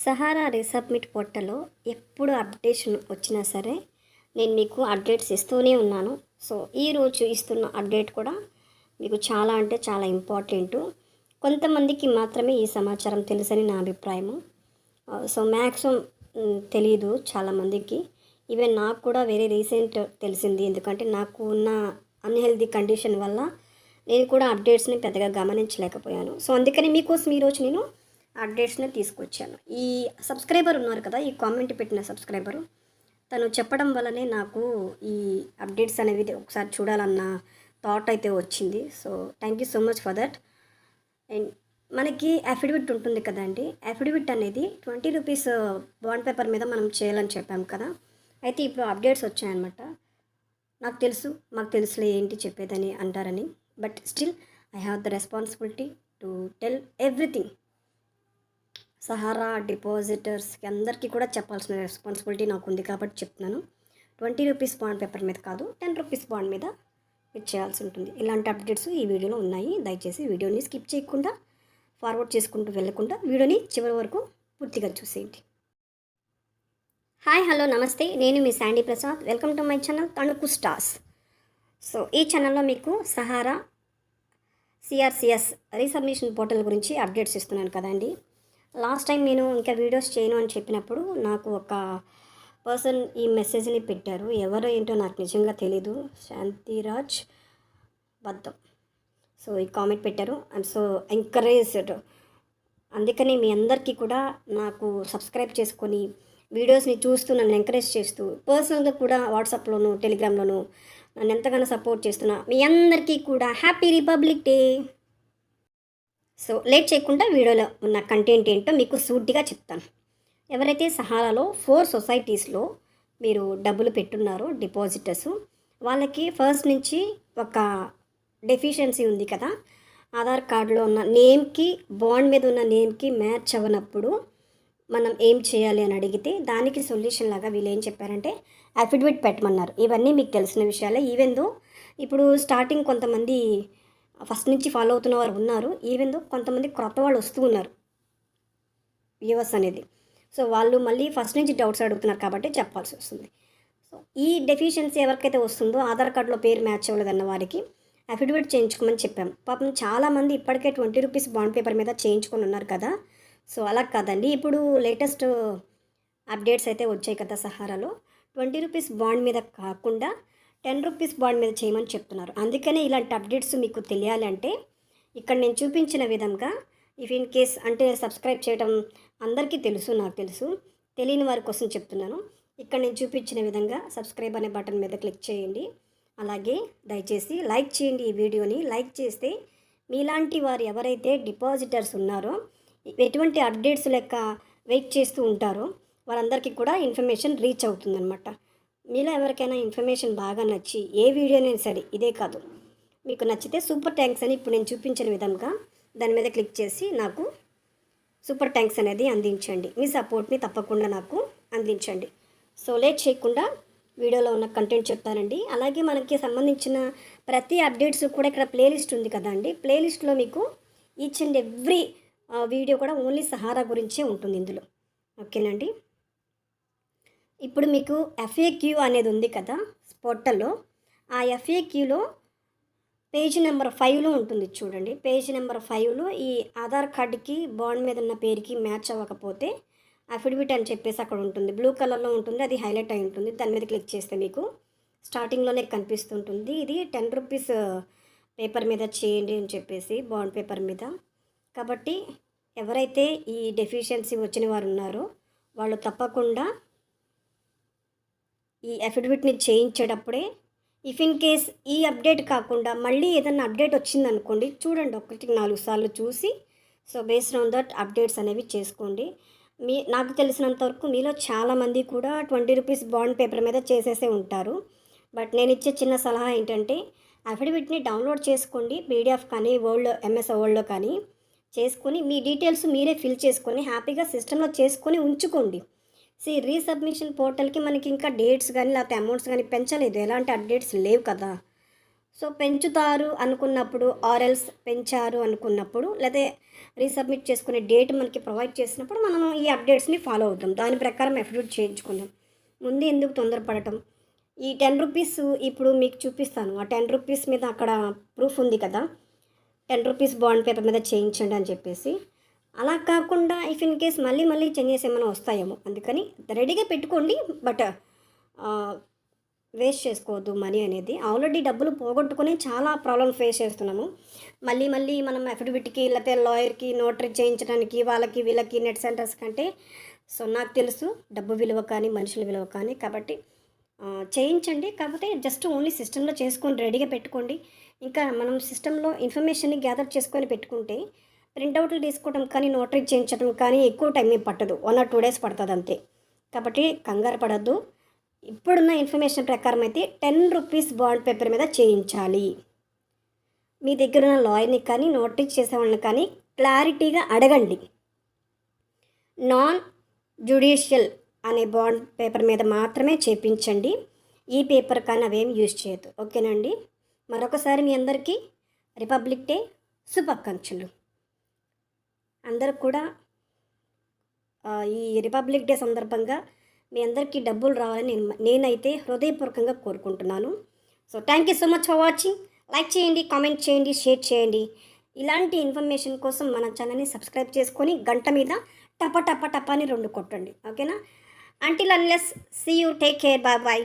Sahara resubmit పోర్టల్లో ఎప్పుడు updation వచ్చినా సరే నేను మీకు అప్డేట్స్ ఇస్తూనే ఉన్నాను. సో ఈరోజు ఇస్తున్న అప్డేట్ కూడా మీకు చాలా అంటే చాలా ఇంపార్టెంటు. కొంతమందికి మాత్రమే ఈ సమాచారం తెలుసని నా అభిప్రాయము. సో మ్యాక్సిమం తెలీదు చాలామందికి. ఈవెన్ నాకు కూడా వెరీ రీసెంట్ తెలిసింది. ఎందుకంటే నాకు ఉన్న అన్హెల్దీ కండిషన్ వల్ల నేను కూడా అప్డేట్స్ని పెద్దగా గమనించలేకపోయాను. సో అందుకని మీకోసం ఈరోజు నేను అప్డేట్స్ని తీసుకొచ్చాను. ఈ సబ్స్క్రైబర్ ఉన్నారు కదా, ఈ కామెంట్ పెట్టిన సబ్స్క్రైబరు, తను చెప్పడం వల్లనే నాకు ఈ అప్డేట్స్ అనేవి ఒకసారి చూడాలన్న థాట్ అయితే వచ్చింది. So thank you so much for that. And మనకి అఫిడవిట్ ఉంటుంది కదండి. అఫిడవిట్ అనేది 20 రూపీస్ బాండ్ పేపర్ మీద మనం చేయాలని చెప్పాం కదా. అయితే ఇప్పుడు అప్డేట్స్ వచ్చాయన్నమాట. నాకు తెలుసు, మాకు తెలుసులే ఏంటి చెప్పేదని అంటారని, but still I have the responsibility to tell everything. Sahara డిపాజిటర్స్కి అందరికీ కూడా చెప్పాల్సిన రెస్పాన్సిబిలిటీ నాకు ఉంది కాబట్టి చెప్తున్నాను. 20 రూపీస్ బాండ్ పేపర్ మీద కాదు, 10 రూపీస్ బాండ్ మీద మీరు చేయాల్సి ఉంటుంది. ఇలాంటి అప్డేట్స్ ఈ వీడియోలో ఉన్నాయి. దయచేసి వీడియోని స్కిప్ చేయకుండా, ఫార్వర్డ్ చేసుకుంటూ వెళ్ళకుండా వీడియోని చివరి వరకు పూర్తిగా చూసేయండి. హాయ్, హలో, నమస్తే. నేను మీ Sandy Prasad. Welcome to my channel Tanuku stars. So ఈ ఛానల్లో మీకు సహారా సిఆర్సిఎస్ రీసబ్మిషన్ పోర్టల్ గురించి అప్డేట్స్ ఇస్తున్నాను కదండి. లాస్ట్ టైం నేను ఇంకా వీడియోస్ చేయను అని చెప్పినప్పుడు నాకు ఒక పర్సన్ ఈ మెసేజ్ని పెట్టారు. ఎవరో ఏంటో నాకు నిజంగా తెలీదు. శాంతిరాజ్ బద్దం. సో ఈ కామెంట్ పెట్టారు. I'm so encouraged. అందుకని మీ అందరికీ కూడా నాకు సబ్స్క్రైబ్ చేసుకొని వీడియోస్ని చూస్తూ నన్ను ఎంకరేజ్ చేస్తూ పర్సనల్గా కూడా వాట్సాప్లోను టెలిగ్రామ్లోను నన్ను ఎంతగానో సపోర్ట్ చేస్తున్నా మీ అందరికీ కూడా happy republic day. So late చేయకుండా వీడియోలో ఉన్న కంటెంట్ ఏంటో మీకు సూటిగా చెప్తాను. ఎవరైతే సహారాలో 4 సొసైటీస్లో మీరు డబ్బులు పెట్టున్నారో డిపాజిటర్స్, వాళ్ళకి ఫస్ట్ నుంచి ఒక డెఫిషియన్సీ ఉంది కదా. ఆధార్ కార్డులో ఉన్న నేమ్కి బాండ్ మీద ఉన్న నేమ్కి మ్యాచ్ అవ్వనప్పుడు మనం ఏం చేయాలి అని అడిగితే దానికి సొల్యూషన్ లాగా వీళ్ళు ఏం చెప్పారంటే అఫిడవిట్ పెట్టమన్నారు. ఇవన్నీ మీకు తెలిసిన విషయాలే. ఈవెన్ దో ఇప్పుడు స్టార్టింగ్ కొంతమంది ఫస్ట్ నుంచి ఫాలో అవుతున్న వారు ఉన్నారు. ఈవెన్ దో కొంతమంది క్రొత్త వాళ్ళు వస్తూ ఉన్నారు వ్యూవర్స్ అనేది. సో వాళ్ళు మళ్ళీ ఫస్ట్ నుంచి డౌట్స్ అడుగుతున్నారు కాబట్టి చెప్పాల్సి వస్తుంది. సో ఈ డెఫిషియన్సీ ఎవరికైతే వస్తుందో ఆధార్ కార్డులో పేరు మ్యాచ్ అవ్వలేదన్న వారికి అఫిడవిట్ చేయించుకోమని చెప్పాం. పాపం చాలామంది ఇప్పటికే 20 రూపీస్ బాండ్ పేపర్ మీద చేయించుకొని ఉన్నారు కదా. సో అలా కాదండి, ఇప్పుడు లేటెస్ట్ అప్డేట్స్ అయితే వచ్చాయి కదా. సహారాలో 20 రూపీస్ బాండ్ మీద కాకుండా 10 రూపీస్ బాండ్ మీద చేయమని చెప్తున్నారు. అందుకనే ఇలాంటి అప్డేట్స్ మీకు తెలియాలి అంటే ఇక్కడ నేను చూపించిన విధంగా ఇఫ్ ఇన్ కేస్ అంటే సబ్స్క్రైబ్ చేయడం అందరికీ తెలుసు, నాకు తెలుసు, తెలియని వారి కోసం చెప్తున్నాను. ఇక్కడ నేను చూపించిన విధంగా సబ్స్క్రైబ్ అనే బటన్ మీద క్లిక్ చేయండి. అలాగే దయచేసి లైక్ చేయండి. ఈ వీడియోని లైక్ చేస్తే మీలాంటి వారు ఎవరైతే డిపాజిటర్స్ ఉన్నారో, ఎటువంటి అప్డేట్స్ లెక్క వెయిట్ చేస్తూ ఉంటారో వాళ్ళందరికీ కూడా ఇన్ఫర్మేషన్ రీచ్ అవుతుందన్నమాట. మీలో ఎవరికైనా ఇన్ఫర్మేషన్ బాగా నచ్చి ఏ వీడియోనైనా సరే, ఇదే కాదు, మీకు నచ్చితే సూపర్ థ్యాంక్స్ అని ఇప్పుడు నేను చూపించిన విధంగా దాని మీద క్లిక్ చేసి నాకు సూపర్ థ్యాంక్స్ అనేది అందించండి. మీ సపోర్ట్ని తప్పకుండా నాకు అందించండి. సో లేట్ చేయకుండా వీడియోలో ఉన్న కంటెంట్ చెప్తానండి. అలాగే మనకి సంబంధించిన ప్రతి అప్డేట్స్ కూడా ఇక్కడ ప్లేలిస్ట్ ఉంది కదండి. ప్లేలిస్ట్లో మీకు ఈచ్ అండ్ ఎవ్రీ వీడియో కూడా ఓన్లీ సహారా గురించే ఉంటుంది ఇందులో. ఓకేనండి. ఇప్పుడు మీకు ఎఫ్ఏక్యూ అనేది ఉంది కదా పోర్టల్లో. ఆ ఎఫ్ఏక్యూలో పేజ్ నెంబర్ 5లో ఉంటుంది చూడండి. పేజ్ నెంబర్ 5లో ఈ ఆధార్ కార్డుకి బాండ్ మీద ఉన్న పేరుకి మ్యాచ్ అవ్వకపోతే అఫిడవిట్ అని చెప్పేసి అక్కడ ఉంటుంది. బ్లూ కలర్లో ఉంటుంది, అది హైలైట్ అయి ఉంటుంది. దాని మీద క్లిక్ చేస్తే మీకు స్టార్టింగ్లోనే కనిపిస్తుంటుంది. ఇది 10 రూపీస్ పేపర్ మీద చేయండి అని చెప్పేసి, బాండ్ పేపర్ మీద. కాబట్టి ఎవరైతే ఈ డెఫిషియన్సీ వచ్చిన వారు ఉన్నారో వాళ్ళు తప్పకుండా ఈ అఫిడవిట్ని చేయించేటప్పుడే, ఇఫ్ ఇన్ కేస్ ఈ అప్డేట్ కాకుండా మళ్ళీ ఏదైనా అప్డేట్ వచ్చిందనుకోండి, చూడండి, 1-4 సార్లు చూసి so based on that updates అనేవి చేసుకోండి. నాకు తెలిసినంతవరకు మీలో చాలామంది కూడా 20 రూపీస్ బాండ్ పేపర్ మీద చేసేసే ఉంటారు. బట్ నేను ఇచ్చే చిన్న సలహా ఏంటంటే అఫిడవిట్ని డౌన్లోడ్ చేసుకోండి. పీడిఎఫ్ కానీ వర్డ్లో, ఎంఎస్ వర్డ్లో కానీ చేసుకొని మీ డీటెయిల్స్ మీరే ఫిల్ చేసుకొని హ్యాపీగా సిస్టంలో చేసుకొని ఉంచుకోండి. రీసబ్మిషన్ పోర్టల్కి మనకి ఇంకా డేట్స్ కానీ లేకపోతే అమౌంట్స్ కానీ పెంచలేదు, ఎలాంటి అప్డేట్స్ లేవు కదా. సో పెంచుతారు అనుకున్నప్పుడు ఆర్ఎల్స్ పెంచారు అనుకున్నప్పుడు లేదా రీసబ్మిట్ చేసుకునే డేట్ మనకి ప్రొవైడ్ చేసినప్పుడు మనం ఈ అప్డేట్స్ని ఫాలో అవుతాం. దాని ప్రకారం అఫిడవిట్ చేయించుకుందాం. ముందు ఎందుకు తొందరపడటం? ఈ 10 రూపీస్ ఇప్పుడు మీకు చూపిస్తాను. ఆ 10 రూపీస్ మీద అక్కడ ప్రూఫ్ ఉంది కదా, 10 రూపీస్ బాండ్ పేపర్ మీద చేయించండి అని చెప్పేసి. అలా కాకుండా ఇఫ్ ఇన్ కేస్ మళ్ళీ మళ్ళీ చేంజెస్ ఏమైనా వస్తాయేమో, అందుకని రెడీగా పెట్టుకోండి. బట్ వేస్ట్ చేసుకోవద్దు మనీ అనేది. ఆల్రెడీ డబ్బులు పోగొట్టుకుని చాలా ప్రాబ్లమ్ ఫేస్ చేస్తున్నాము. మళ్ళీ మళ్ళీ మనం అఫిడవిట్కి లేకపోతే లాయర్కి నోటరీ చేయించడానికి వాళ్ళకి వీళ్ళకి నెట్ సెంటర్స్ కంటే సో నాకు తెలుసు డబ్బు విలువ కానీ మనుషుల విలువ కానీ. కాబట్టి చేయించండి. కాకపోతే జస్ట్ ఓన్లీ సిస్టంలో చేసుకొని రెడీగా పెట్టుకోండి. ఇంకా మనం సిస్టంలో ఇన్ఫర్మేషన్ని గ్యాదర్ చేసుకొని పెట్టుకుంటే ప్రింట్అవుట్లు తీసుకోవడం కానీ నోటరీ చేయించడం కానీ ఎక్కువ టైం ఏం పట్టదు. 1 or 2 days పడుతుంది అంతే. కాబట్టి కంగారు పడద్దు. ఇప్పుడున్న ఇన్ఫర్మేషన్ ప్రకారం అయితే 10 రూపీస్ బాండ్ పేపర్ మీద చేయించాలి. మీ దగ్గర ఉన్న లాయర్ని కానీ నోటరీ చేసేవాళ్ళని కానీ క్లారిటీగా అడగండి. నాన్ జ్యుడిషియల్ అనే బాండ్ పేపర్ మీద మాత్రమే చేయించండి. ఈ పేపర్ కానీ అవేం యూజ్ చేయొద్దు. ఓకేనండి. మరొకసారి మీ అందరికీ రిపబ్లిక్ డే శుభాకాంక్షలు. అందరూ కూడా ఈ రిపబ్లిక్ డే సందర్భంగా మీ అందరికీ డబ్బులు రావాలని నేనైతే హృదయపూర్వకంగా కోరుకుంటున్నాను. So thank you so much for watching. Like చేయండి, కామెంట్ చేయండి, షేర్ చేయండి. ఇలాంటి ఇన్ఫర్మేషన్ కోసం మన ఛానల్ని సబ్స్క్రైబ్ చేసుకొని గంట మీద టప టప టప అని 2 కొట్టండి. ఓకేనా? Until unless see you, take care, bye bye.